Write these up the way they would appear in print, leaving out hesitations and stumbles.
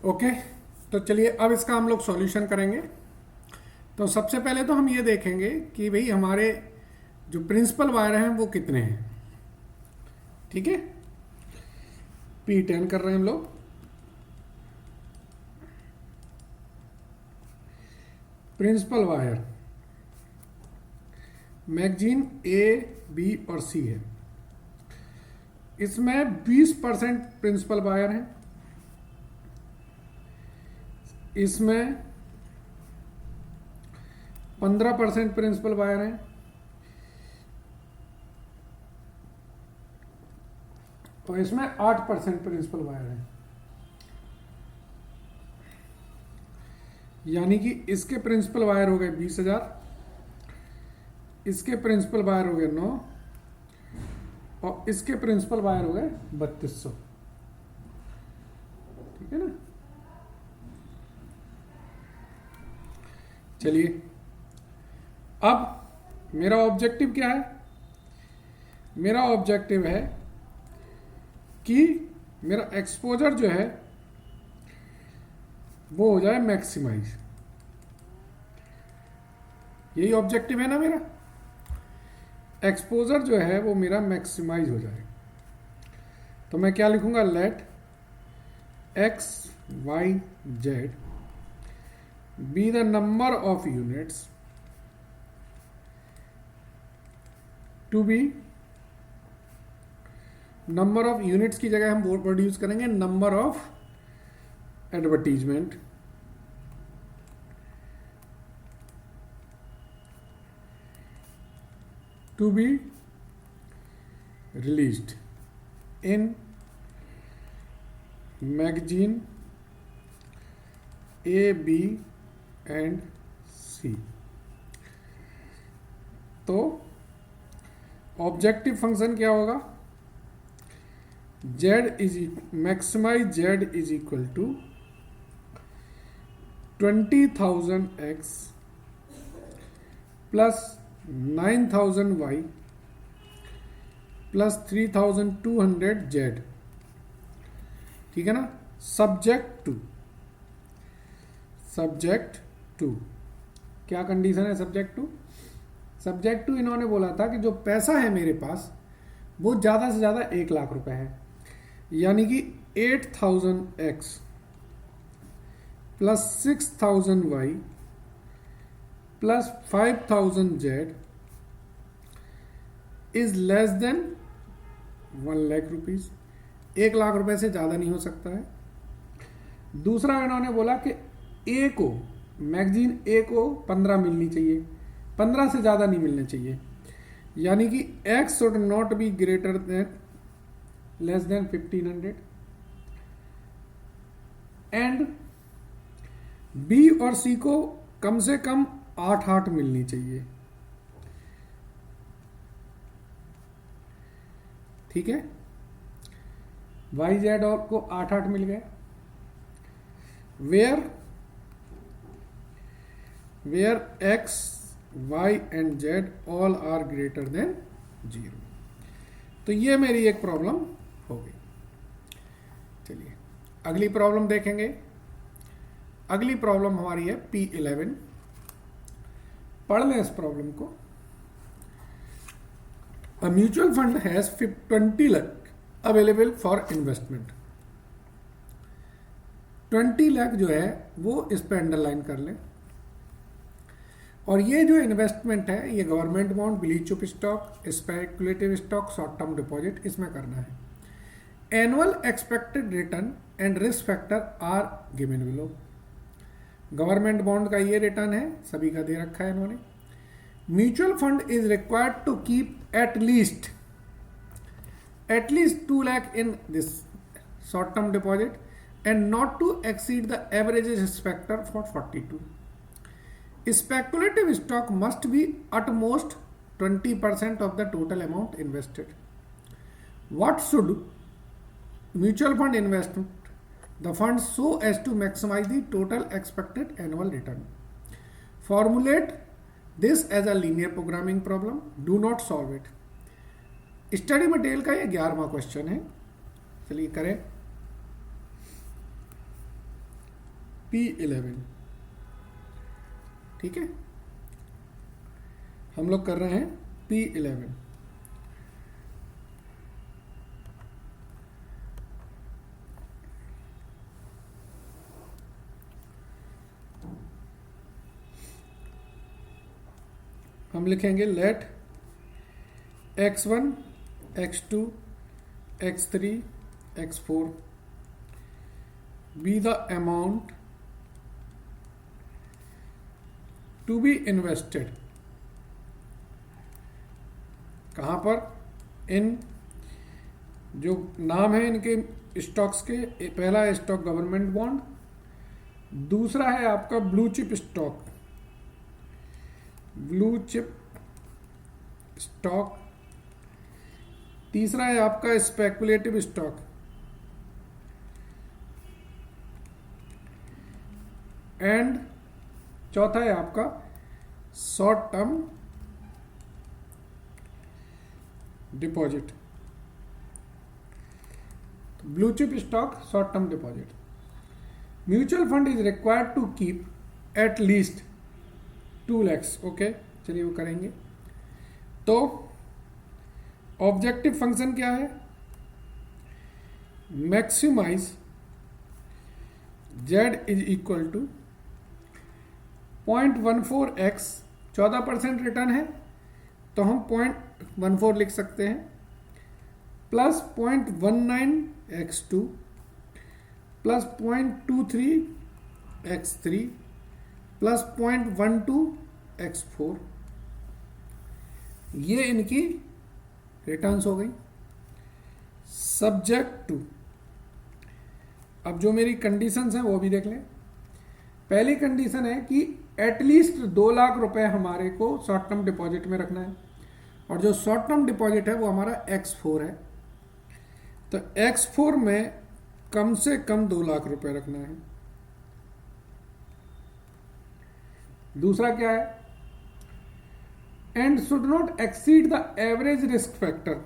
Okay, तो चलिए अब इसका हम लोग सॉल्यूशन करेंगे। तो सबसे पहले तो हम ये देखेंगे कि भाई हमारे जो प्रिंसिपल वायर हैं वो कितने हैं। ठीक है, P10 कर रहे हैं हम लोग। Principal wire magazine A, B और C है। इसमें 20% प्रिंसिपल वायर है, इसमें 15% प्रिंसिपल वायर है, और इसमें 8% प्रिंसिपल वायर है। यानी कि इसके प्रिंसिपल वायर हो गए 20,000, इसके प्रिंसिपल वायर हो गए 9, और इसके प्रिंसिपल वायर हो गए 3200। ठीक है ना। चलिए, अब मेरा ऑब्जेक्टिव क्या है? मेरा ऑब्जेक्टिव है कि मेरा एक्सपोजर जो है वो हो जाए मैक्सिमाइज। यही ऑब्जेक्टिव है ना मेरा, एक्सपोजर जो है वो मेरा मैक्सिमाइज हो जाए। तो मैं क्या लिखूंगा? Let X Y Z be the number of units to be, number of units की जगह हम वो वर्ड यूज करेंगे number of advertisement to be released in magazine A, B and C। तो ऑब्जेक्टिव फंक्शन क्या होगा? Z is maximise Z is equal to 20,000X plus 9,000Y plus 3,200Z। ठीक है ना। सब्जेक्ट टू क्या कंडीशन है? Subject to इन्होंने बोला था कि जो पैसा है मेरे पास वो ज़्यादा से ज़्यादा 1,00,000 रुपए है। यानी कि 8,000X plus 6,000Y plus 5,000Z is less than 1,00,000 rupees. 1,00,000 रुपए से ज़्यादा नहीं हो सकता है। दूसरा इन्होंने बोला कि ए को, मैगजीन ए को 15 मिलनी चाहिए, 15 से ज़्यादा नहीं मिलने चाहिए। यानी कि X should not be greater than less than 1,500 and B और C को कम से कम 8 मिलनी चाहिए। ठीक है, YZ और को 8 मिल गए। Where X, Y and Z all are greater than 0। तो ये मेरी एक प्रॉब्लम हो गई। चलिए अगली प्रॉब्लम देखेंगे। अगली प्रॉब्लम हमारी है P11। पढ़ लें इस प्रॉब्लम को। A mutual fund has 20 lakh available for investment। 20 lakh जो है वो इस पर अंडरलाइन कर लें। और ये जो इन्वेस्टमेंट है ये government bond, blue chip stock, speculative stock, short term deposit, इसमें करना है। Annual expected return and risk factor are given below. Government bond का ये रिटर्न है, सभी का दे रखा है इन्होंने। Mutual fund is required to keep at least 2 lakh in this short term deposit and not to exceed the average risk factor for 42. Speculative stock must be at most 20% of the total amount invested. What should mutual fund invest the funds so as to maximize the total expected annual return? Formulate this as a linear programming problem. Do not solve it. Study material का ये 11वां question है। चलिए करें। P11। ठीक है, हम लोग कर रहे हैं P11। हम लिखेंगे late x1, x2, x3, x4 be the amount to be invested। कहाँ पर? इन जो नाम है इनके स्टॉक्स के, पहला है स्टॉक गवर्नमेंट बॉन्ड, दूसरा है आपका blue chip stock, blue chip stock, तीसरा है आपका स्पेकुलेटिव स्टॉक, एंड चौथा है आपका short term deposit. Blue chip stock, short term deposit. Mutual fund is required to keep at least 2 lakhs। Okay, चलिए वो करेंगे। तो ऑब्जेक्टिव फंक्शन क्या है? Maximise z is equal to 0.14x, 14% return है तो हम 0.14 लिख सकते हैं, plus 0.19x2 plus 0.23x3 plus 0.12x4। ये इनकी रिटर्न्स हो गई। सब्जेक्ट टू, अब जो मेरी कंडीशंस हैं वो भी देख लें। पहली कंडीशन है कि एटलीस्ट 2 लाख रुपए हमारे को शॉर्ट टर्म डिपॉजिट में रखना है, और जो शॉर्ट टर्म डिपॉजिट है वो हमारा X4 है, तो X4 में कम से कम 2 लाख रुपए रखना है। दूसरा क्या है? And should not exceed the average risk factor.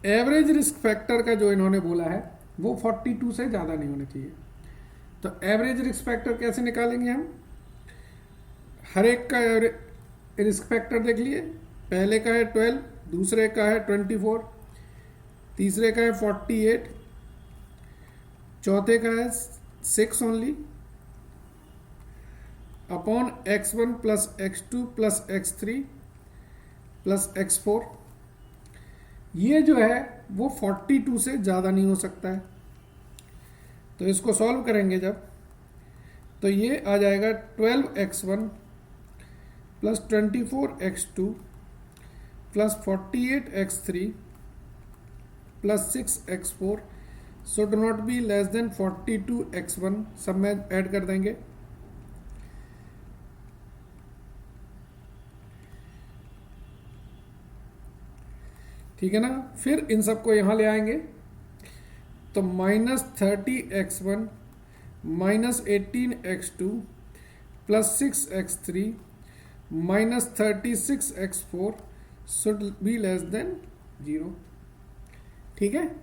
Average risk factor का जो इन्होंने बोला है वो 42 से ज्यादा नहीं होना चाहिए। तो एवरेज रिस्क फैक्टर कैसे निकालेंगे हम? हर एक का रिस्क फैक्टर देख लिए। पहले का है 12, दूसरे का है 24, तीसरे का है 48, चौथे का है 6 only, upon x1 plus x2 plus x3 plus x4। ये जो है वो 42 से ज़्यादा नहीं हो सकता है। तो इसको सॉल्व करेंगे जब, तो ये आ जाएगा 12x1 plus 24x2 plus 48x3 plus 6x4 should not be less than 42x1। सब में ऐड कर देंगे। ठीक है ना। फिर इन सबको यहां ले आएंगे तो -30x1 -18x2 plus 6x3 -36x4 should be less than 0। ठीक है,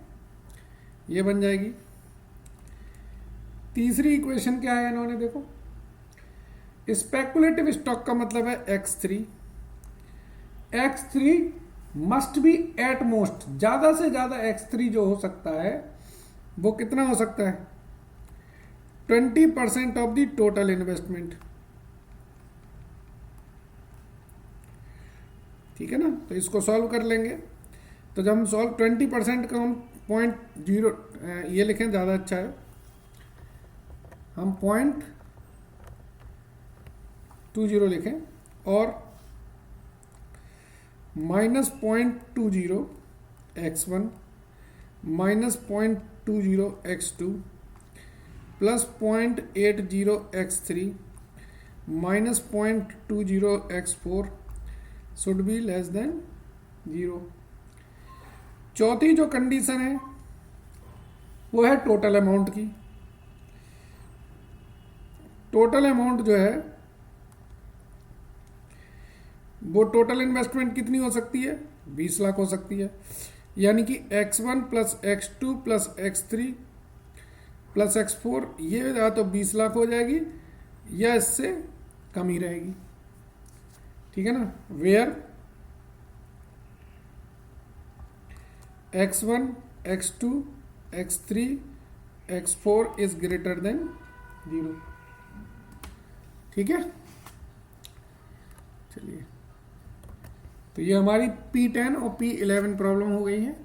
ये बन जाएगी। तीसरी इक्वेशन क्या है इन्होंने देखो, स्पेकुलेटिव स्टॉक का मतलब है x3। x3 must be at most, ज्यादा से ज्यादा x3 जो हो सकता है वो कितना हो सकता है? 20% ऑफ द टोटल इन्वेस्टमेंट। ठीक है ना। तो इसको सॉल्व कर लेंगे। तो जब हम सॉल्व 20% का हम 0.0 ये लिखें, ज़्यादा अच्छा है। हम 0.20 लिखें और -0.20 x1 -0.20 x2 plus 0.80 x3 -0.20 x4 should be less than 0। चौथी जो कंडीशन है वो है टोटल अमाउंट की। टोटल अमाउंट जो है वो टोटल इन्वेस्टमेंट कितनी हो सकती है? 20 लाख हो सकती है। यानी कि x1 plus x2 plus x3 plus X4, ये या तो 20 लाख हो जाएगी या इससे कम ही रहेगी, ठीक है ना। Where X1, X2, X3, X4 is greater than 0, ठीक है। चलिए, तो ये हमारी P10 और P11 प्रॉब्लम हो गई है।